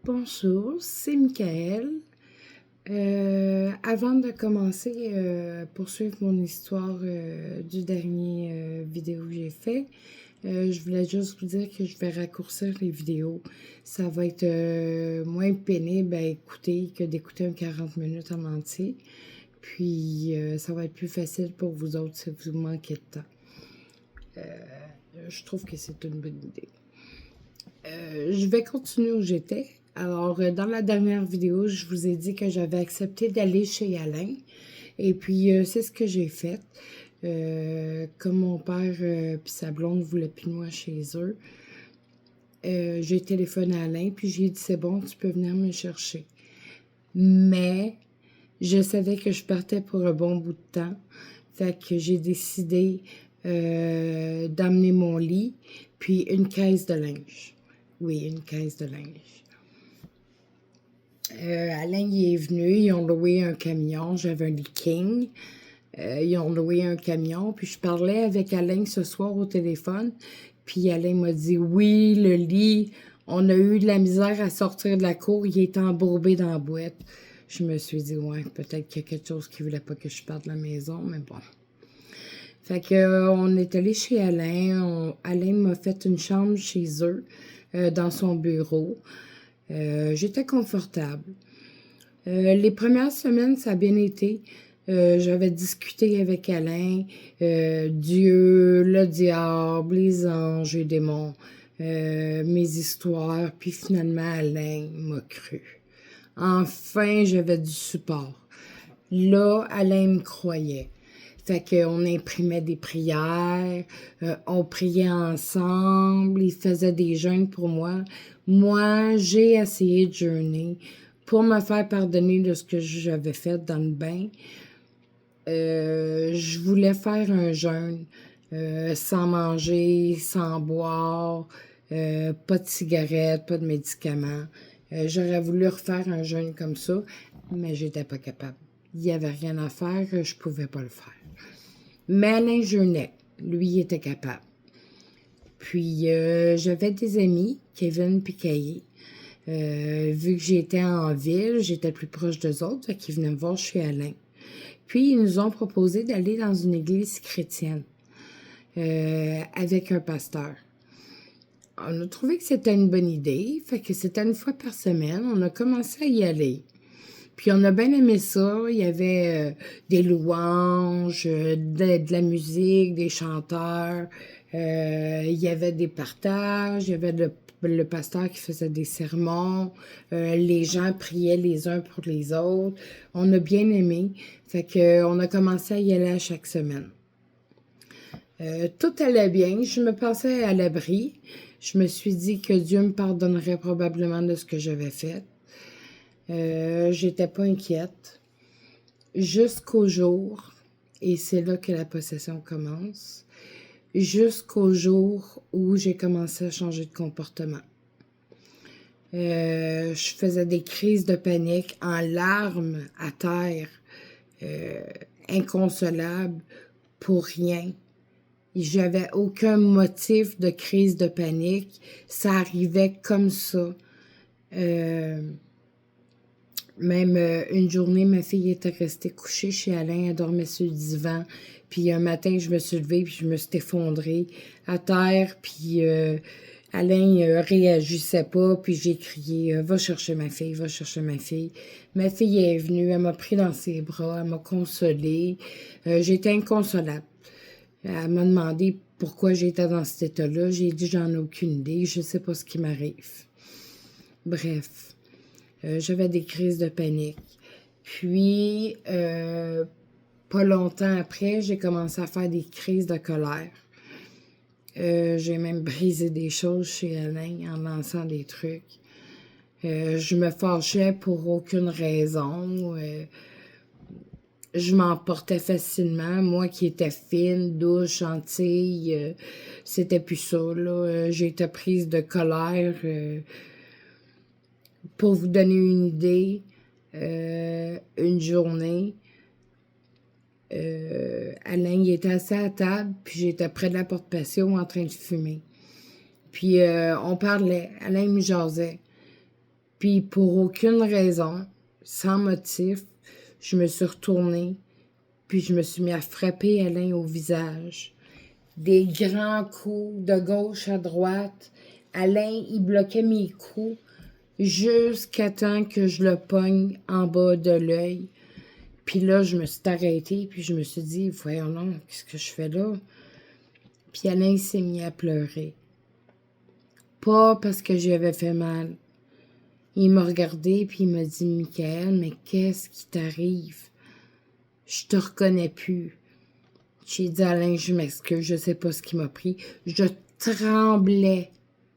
Bonjour, c'est Michael. Avant de commencer, poursuivre mon histoire du dernier vidéo que j'ai fait, je voulais juste vous dire que je vais raccourcir les vidéos. Ça va être moins pénible à écouter que d'écouter un 40 minutes en entier. Puis, ça va être plus facile pour vous autres si vous manquez de temps. Je trouve que c'est une bonne idée. Je vais continuer où j'étais. Alors, dans la dernière vidéo, je vous ai dit que j'avais accepté d'aller chez Alain. Et puis, c'est ce que j'ai fait. Comme mon père puis sa blonde voulaient plus de moi chez eux, j'ai téléphoné à Alain, puis j'ai dit, c'est bon, tu peux venir me chercher. Mais, je savais que je partais pour un bon bout de temps. Fait que j'ai décidé d'amener mon lit, puis une caisse de linge. Oui, une caisse de linge. Alain il est venu, ils ont loué un camion, j'avais un lit king. Ils ont loué un camion, puis je parlais avec Alain ce soir au téléphone, puis Alain m'a dit, oui, le lit, on a eu de la misère à sortir de la cour, il est embourbé dans la boîte. Je me suis dit, ouais, peut-être qu'il y a quelque chose qui voulait pas que je parte de la maison, mais bon. Fait que on est allé chez Alain. Alain m'a fait une chambre chez eux, dans son bureau. J'étais confortable. Les premières semaines, ça a bien été. J'avais discuté avec Alain, Dieu, le diable, les anges et démons, mes histoires, puis finalement, Alain m'a cru. Enfin, j'avais du support. Là, Alain me croyait. Fait qu'on imprimait des prières, on priait ensemble, il faisait des jeûnes pour moi. Moi, j'ai essayé de jeûner pour me faire pardonner de ce que j'avais fait dans le bain. Je voulais faire un jeûne sans manger, sans boire, pas de cigarettes, pas de médicaments. J'aurais voulu refaire un jeûne comme ça, mais j'étais pas capable. Il n'y avait rien à faire, je pouvais pas le faire. Mais Alain jeûnait. Lui, il était capable. Puis, j'avais des amis, Kevin et Caillé. Vu que j'étais en ville, j'étais plus proche d'eux autres, fait qu'ils venaient me voir chez Alain. Puis, ils nous ont proposé d'aller dans une église chrétienne avec un pasteur. On a trouvé que c'était une bonne idée, fait que c'était une fois par semaine. On a commencé à y aller. Puis on a bien aimé ça. Il y avait des louanges, de la musique, des chanteurs. Il y avait des partages. Il y avait le pasteur qui faisait des sermons. Les gens priaient les uns pour les autres. On a bien aimé. Fait que on a commencé à y aller à chaque semaine. Tout allait bien. Je me pensais à l'abri. Je me suis dit que Dieu me pardonnerait probablement de ce que j'avais fait. J'étais pas inquiète. Jusqu'au jour, et c'est là que la possession commence, jusqu'au jour où j'ai commencé à changer de comportement. Je faisais des crises de panique en larmes à terre, inconsolables, pour rien. J'avais aucun motif de crise de panique. Ça arrivait comme ça. Même une journée, ma fille était restée couchée chez Alain, elle dormait sur le divan. Puis un matin, je me suis levée, puis je me suis effondrée à terre, puis Alain réagissait pas, puis j'ai crié va chercher ma fille, va chercher ma fille. Ma fille est venue, elle m'a pris dans ses bras, elle m'a consolée. J'étais inconsolable. Elle m'a demandé pourquoi j'étais dans cet état-là. J'ai dit j'en ai aucune idée, je sais pas ce qui m'arrive. Bref. J'avais des crises de panique. Puis, pas longtemps après, j'ai commencé à faire des crises de colère. J'ai même brisé des choses chez Alain en lançant des trucs. Je me fâchais pour aucune raison. Je m'emportais facilement. Moi qui étais fine, douce, gentille, c'était plus ça, là. J'étais prise de colère. Pour vous donner une idée, une journée, Alain il était assis à la table, puis j'étais près de la porte patio en train de fumer. Puis on parlait, Alain me jasait. Puis pour aucune raison, sans motif, je me suis retournée, puis je me suis mis à frapper Alain au visage. Des grands coups de gauche à droite. Alain, il bloquait mes coups jusqu'à temps que je le pogne en bas de l'œil. Puis là, je me suis arrêtée, puis je me suis dit, voyons non, qu'est-ce que je fais là? Puis Alain s'est mis à pleurer. Pas parce que j'avais fait mal. Il m'a regardé, puis il m'a dit, Michael, mais qu'est-ce qui t'arrive? Je te reconnais plus. J'ai dit à Alain, je m'excuse, je sais pas ce qui m'a pris. Je tremblais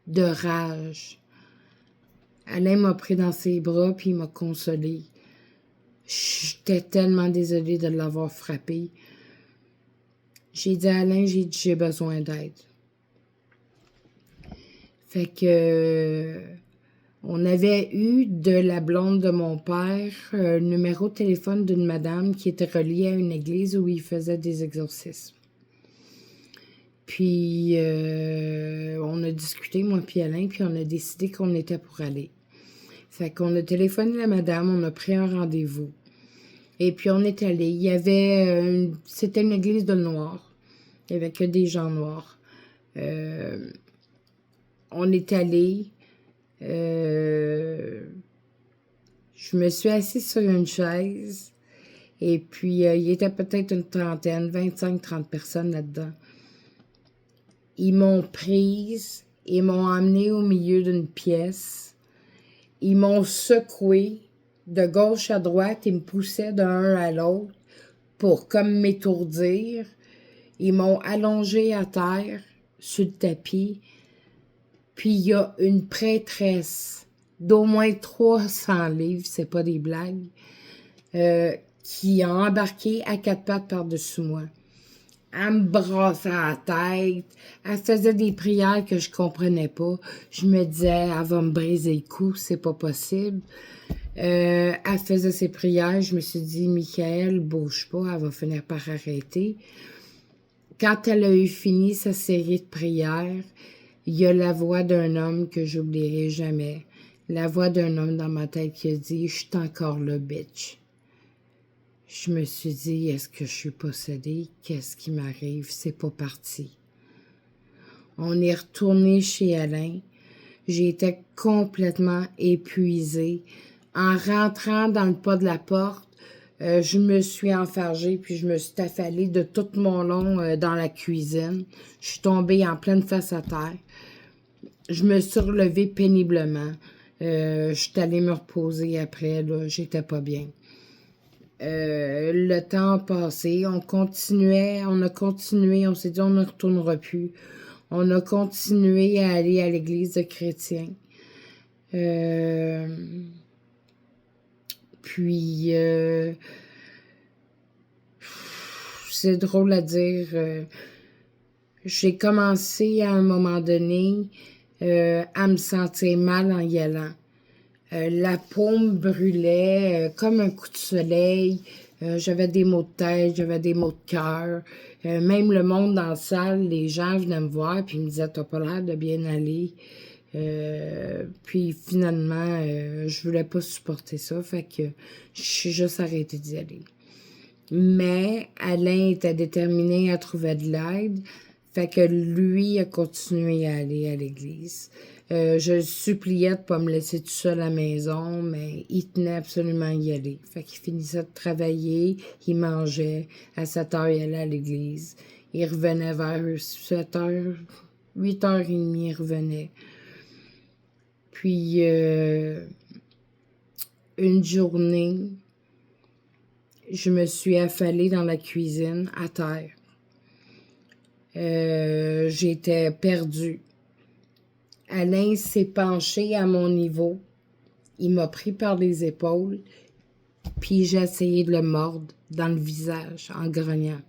de rage. Alain m'a pris dans ses bras, puis il m'a consolé. J'étais tellement désolée de l'avoir frappé. J'ai dit à Alain, j'ai besoin d'aide. Fait que on avait eu de la blonde de mon père un numéro de téléphone d'une madame qui était reliée à une église où il faisait des exorcismes. Puis on a discuté, moi puis Alain, puis on a décidé qu'on était pour aller. Fait qu'on a téléphoné à la madame, on a pris un rendez-vous. Et puis on est allé. Il y avait c'était une église de noirs. Il n'y avait que des gens noirs. On est allé. Je me suis assise sur une chaise. Et puis il y était peut-être une trentaine, 25-30 personnes là-dedans. Ils m'ont prise. Ils m'ont emmenée au milieu d'une pièce. Ils m'ont secouée de gauche à droite. Ils me poussaient d'un à l'autre pour comme m'étourdir. Ils m'ont allongée à terre, sur le tapis. Puis il y a une prêtresse d'au moins 300 livres, c'est pas des blagues, qui a embarqué à quatre pattes par-dessus moi. Elle me brassait la tête. Elle faisait des prières que je comprenais pas. Je me disais, elle va me briser le cou, c'est pas possible. Elle faisait ses prières. Je me suis dit, Michael, bouge pas, elle va finir par arrêter. Quand elle a eu fini sa série de prières, il y a la voix d'un homme que j'oublierai jamais. La voix d'un homme dans ma tête qui a dit, je suis encore là, bitch. Je me suis dit, est-ce que je suis possédée? Qu'est-ce qui m'arrive? C'est pas parti. On est retourné chez Alain. J'étais complètement épuisée. En rentrant dans le pas de la porte, je me suis enfargée puis je me suis affalée de tout mon long dans la cuisine. Je suis tombée en pleine face à terre. Je me suis relevée péniblement. Je suis allée me reposer après, là, j'étais pas bien. Le temps a passé, on a continué, on s'est dit on ne retournera plus. On a continué à aller à l'église de chrétiens. Puis, c'est drôle à dire, j'ai commencé à un moment donné à me sentir mal en y allant. La peau me brûlait comme un coup de soleil. J'avais des maux de tête, j'avais des maux de cœur. Même le monde dans la salle, les gens venaient me voir puis ils me disaient « T'as pas l'air de bien aller. » Puis finalement, je voulais pas supporter ça, fait que j'ai juste arrêté d'y aller. Mais Alain était déterminé à trouver de l'aide, fait que lui a continué à aller à l'église. Je le suppliais de pas me laisser tout seul à la maison, mais il tenait absolument à y aller. Fait qu'il finissait de travailler, il mangeait, à 7 heures, il allait à l'église. Il revenait vers 7 heures, 8h30, il revenait. Puis, une journée, je me suis affalée dans la cuisine, à terre. J'étais perdue. Alain s'est penché à mon niveau. Il m'a pris par les épaules, puis j'ai essayé de le mordre dans le visage en grognant.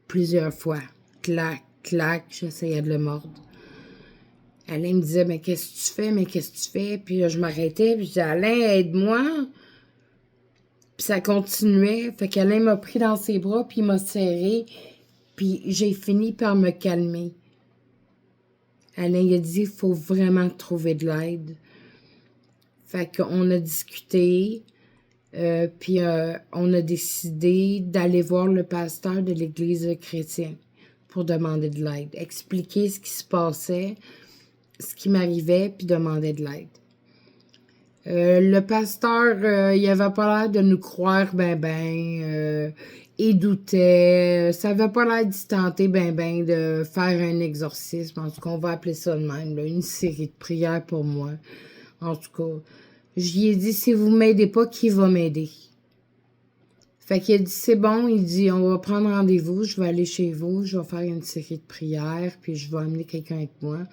Plusieurs fois. Clac, clac, j'essayais de le mordre. Alain me disait, mais qu'est-ce que tu fais, mais qu'est-ce que tu fais? Puis là, je m'arrêtais, puis je disais, Alain, aide-moi. Puis ça continuait. Fait qu'Alain m'a pris dans ses bras, puis il m'a serré. Puis j'ai fini par me calmer. Alain il a dit, il faut vraiment trouver de l'aide. Fait qu'on a discuté, puis on a décidé d'aller voir le pasteur de l'église chrétienne pour demander de l'aide, expliquer ce qui se passait, ce qui m'arrivait, puis demander de l'aide. Le pasteur, il avait pas l'air de nous croire il doutait. Ça avait pas l'air d'y tenter de faire un exorcisme. En tout cas, on va appeler ça de même, là, une série de prières pour moi. En tout cas, j'y ai dit, si vous m'aidez pas, qui va m'aider? Fait qu'il a dit, c'est bon, il dit, on va prendre rendez-vous, je vais aller chez vous, je vais faire une série de prières, puis je vais amener quelqu'un avec moi.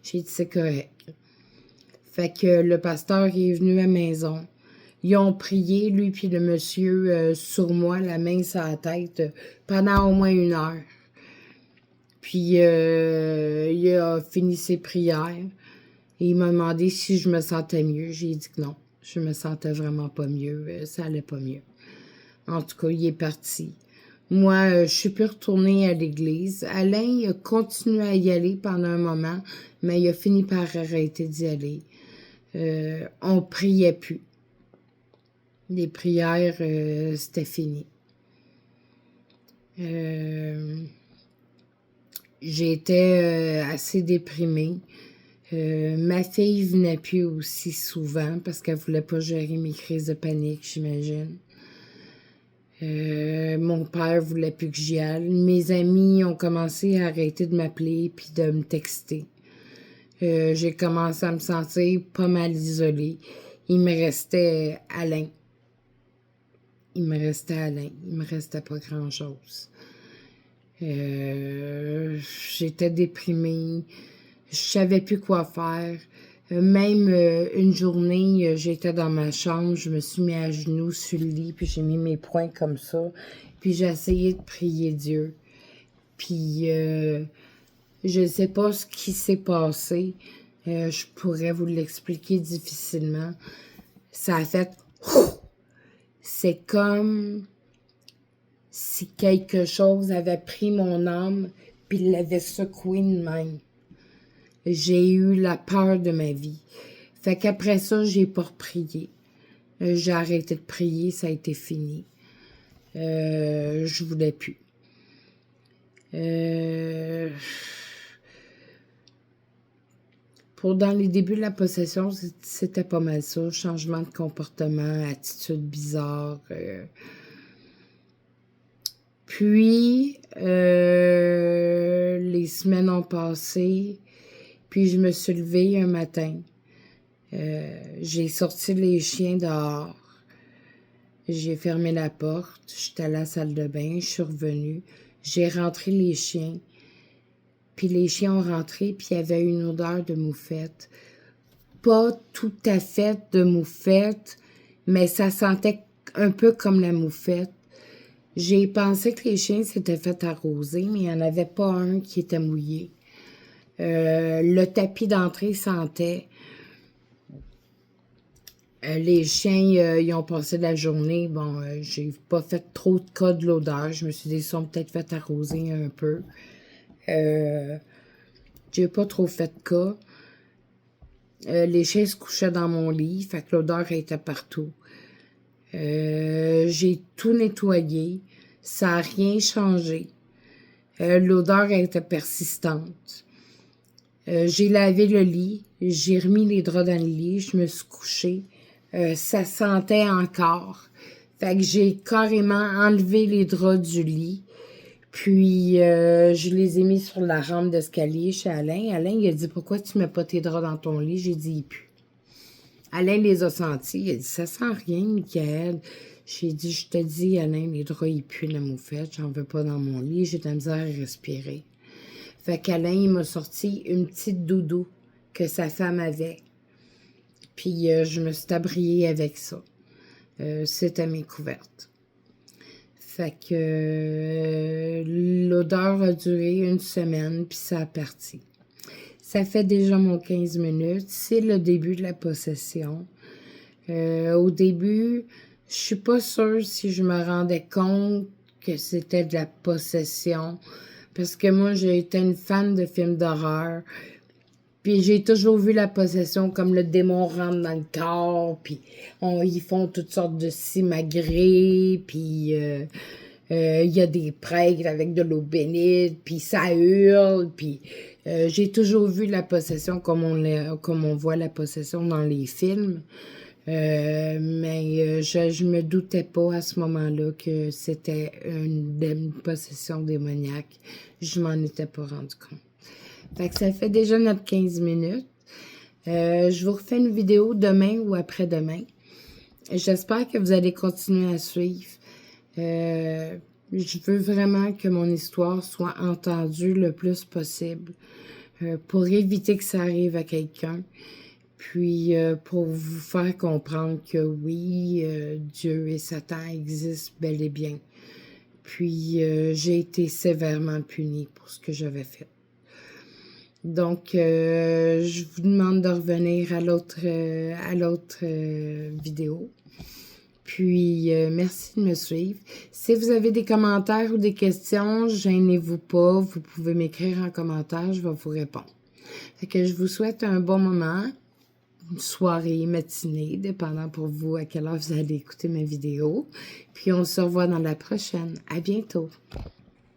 J'ai dit, c'est correct. Fait que le pasteur est venu à la maison. Ils ont prié, lui puis le monsieur, sur moi, la main sur la tête, pendant au moins 1 heure. Puis il a fini ses prières. Et il m'a demandé si je me sentais mieux. J'ai dit que non, je me sentais vraiment pas mieux. Ça allait pas mieux. En tout cas, il est parti. Moi, je suis plus retournée à l'église. Alain, il a continué à y aller pendant un moment, mais il a fini par arrêter d'y aller. On priait plus. Les prières, c'était fini. J'étais assez déprimée. Ma fille venait plus aussi souvent parce qu'elle voulait pas gérer mes crises de panique, j'imagine. Mon père voulait plus que j'y aille. Mes amis ont commencé à arrêter de m'appeler puis de me texter. J'ai commencé à me sentir pas mal isolée. Il me restait Alain. Il me restait pas grand-chose. J'étais déprimée. Je savais plus quoi faire. Même une journée, j'étais dans ma chambre, je me suis mis à genoux sur le lit, puis j'ai mis mes poings comme ça. Puis j'ai essayé de prier Dieu. Puis je sais pas ce qui s'est passé. Je pourrais vous l'expliquer difficilement. Ça a fait... C'est comme si quelque chose avait pris mon âme puis l'avait secoué de même. J'ai eu la peur de ma vie. Fait qu'après ça, j'ai pas reprié. J'ai arrêté de prier, ça a été fini. Je voulais plus. Dans les débuts de la possession, c'était pas mal ça. Changement de comportement, attitude bizarre. Puis, les semaines ont passé. Puis, je me suis levée un matin. J'ai sorti les chiens dehors. J'ai fermé la porte. J'étais à la salle de bain. Je suis revenue. J'ai rentré les chiens. Puis les chiens ont rentré, puis il y avait une odeur de moufette. Pas tout à fait de moufette, mais ça sentait un peu comme la moufette. J'ai pensé que les chiens s'étaient fait arroser, mais il n'y en avait pas un qui était mouillé. Le tapis d'entrée sentait. Les chiens, ils ont passé la journée. Bon, j'ai pas fait trop de cas de l'odeur. Je me suis dit, ils sont peut-être fait arroser un peu. J'ai pas trop fait de cas. Les chiens se couchaient dans mon lit, fait que l'odeur était partout. J'ai tout nettoyé. Ça n'a rien changé. L'odeur était persistante. J'ai lavé le lit. J'ai remis les draps dans le lit. Je me suis couchée. Ça sentait encore. Fait que j'ai carrément enlevé les draps du lit. Puis, je les ai mis sur la rampe d'escalier chez Alain. Alain, il a dit, pourquoi tu mets pas tes draps dans ton lit? J'ai dit, il pue. Alain les a sentis. Il a dit, ça sent rien, Michael. J'ai dit, je te dis, Alain, les draps, ils puent la moufette. J'en veux pas dans mon lit. J'ai de la misère à respirer. Fait qu'Alain, il m'a sorti une petite doudou que sa femme avait. Puis, je me suis abriée avec ça. C'était mes couvertes. Fait que l'odeur a duré 1 semaine, puis ça a parti. Ça fait déjà mon 15 minutes. C'est le début de la possession. Au début, je suis pas sûre si je me rendais compte que c'était de la possession. Parce que moi, j'ai été une fan de films d'horreur. Puis j'ai toujours vu la possession comme le démon rentre dans le corps, puis ils font toutes sortes de simagrées, puis il y a des prêtres avec de l'eau bénite, puis ça hurle, puis j'ai toujours vu la possession comme on voit la possession dans les films. Mais je me doutais pas à ce moment-là que c'était une possession démoniaque. Je m'en étais pas rendu compte. Fait que ça fait déjà notre 15 minutes. Je vous refais une vidéo demain ou après-demain. J'espère que vous allez continuer à suivre. Je veux vraiment que mon histoire soit entendue le plus possible pour éviter que ça arrive à quelqu'un. Puis pour vous faire comprendre que oui, Dieu et Satan existent bel et bien. Puis j'ai été sévèrement punie pour ce que j'avais fait. Donc, je vous demande de revenir à l'autre vidéo. Puis, merci de me suivre. Si vous avez des commentaires ou des questions, gênez-vous pas. Vous pouvez m'écrire en commentaire, je vais vous répondre. Fait que je vous souhaite un bon moment, une soirée, matinée, dépendant pour vous à quelle heure vous allez écouter ma vidéo. Puis, on se revoit dans la prochaine. À bientôt!